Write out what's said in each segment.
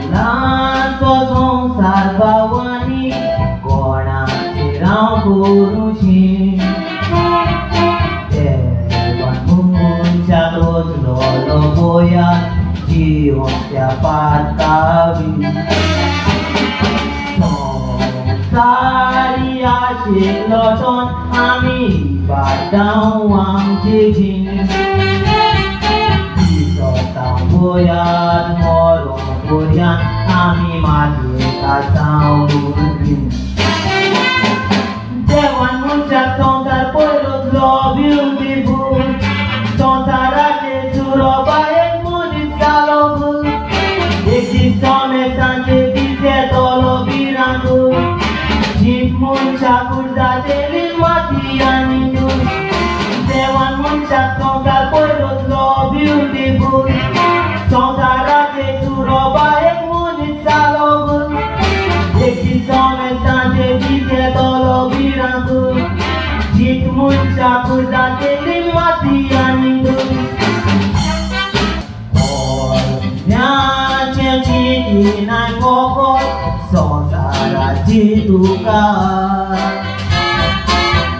फुलांचो संसार भावानी कोणाचे राव करूशी देवान मनशाक रचलो गोया जीवन त्या पातकावी संसारी आशेक लोटोन आमी बाटाव आमचे जीण गोयात मरोन गोयान आमी मातयेक सावरून देवान मनशाक संसार पयलोचलो ब्युटिफूल संसाराचे सुरोबा एक मनीस जालो भूल एक दीस सांजे दिसे तोलो बिरांगूल जीप मनशाक उजातेली माती आनी धूल देवान मनशाक संसार पयलोचलो ब्युटिफूल संसाराचे सुरोबा एक मनीस जालो भूल एक दीस सांजे दिसे तोलो बिरांगूल जीप मनशाक उजातेली माती आनी धूल ज्ञानाचे चिठी नाय फकत संसाराची तुका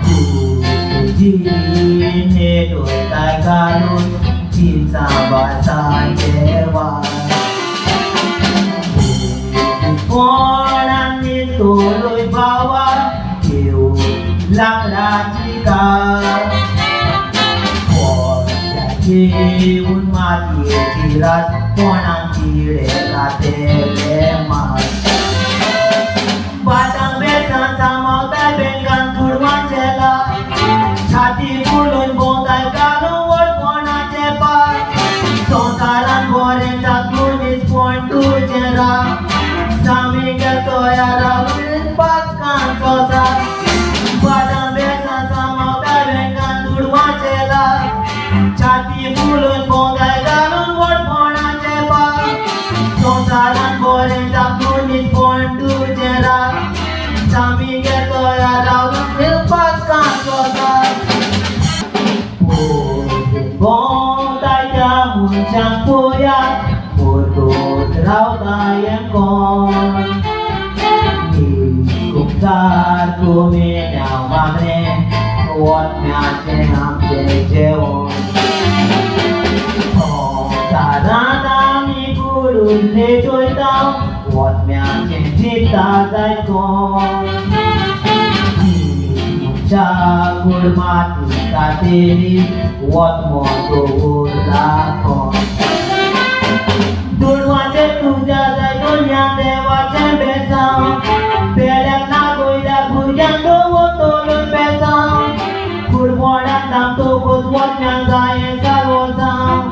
तुजी नेटोयताय घालून चिंचा बासांचे वार कोणांनी तोलोय भावा घेऊ लाकडाची कार घेऊन मातयेची रात कोणाक किडे खातेले मार बाटांक बेसान सामावताय बेंगान तुडवांचे लाग छाती फुलोवन भोंवताय घालून वड कोणाचे पार संसारान बरें जातून कोण तुजें राग सामी घेतोया रावून पातकांचो सार बाटांक बेसान सामावताय बेंगान तुडवांचे लाग छाती फुलोवन भोंवताय घालून वड कोणाचे पार संसारान बरें जातून कोण तुजें राग सामी घेतोया रावून पातकांचो सार भोंवताय त्या मनशाक पळयात फोटोत रावताय कोण खूब सारको मेन्या वागणें वतम्याचें आमचें जेवण संसारांत आमी बुडून लेटोयता वतम्याचें चिंता जाय कोण मनशाक गोड माती कातेली वतमो दवरला कोण दुडवाचे तुज्या जाय दोनया देवाचें बेसांव पेड्याक नागोयल्या भुरग्यांक दवरतलो बेसांव फुडफोड्याक धामतोकूच वतम्यांक जाय सारवो जावं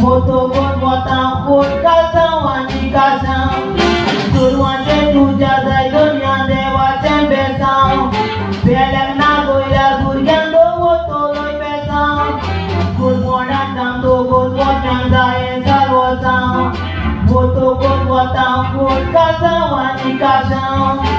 मोतोकूच वतां फूट कासांव आनी कासांव दुडवाचे तुज्या जाय दोनया देवाचें बेसांव पेड्याक नागोयल्या भुरग्यांक दवरतलो बेसांव फुडफोड्याक धामतोकूच वतम्यांक जाय सारवो जावं मोतोकूच वतां फूट कासांव आनी कासांव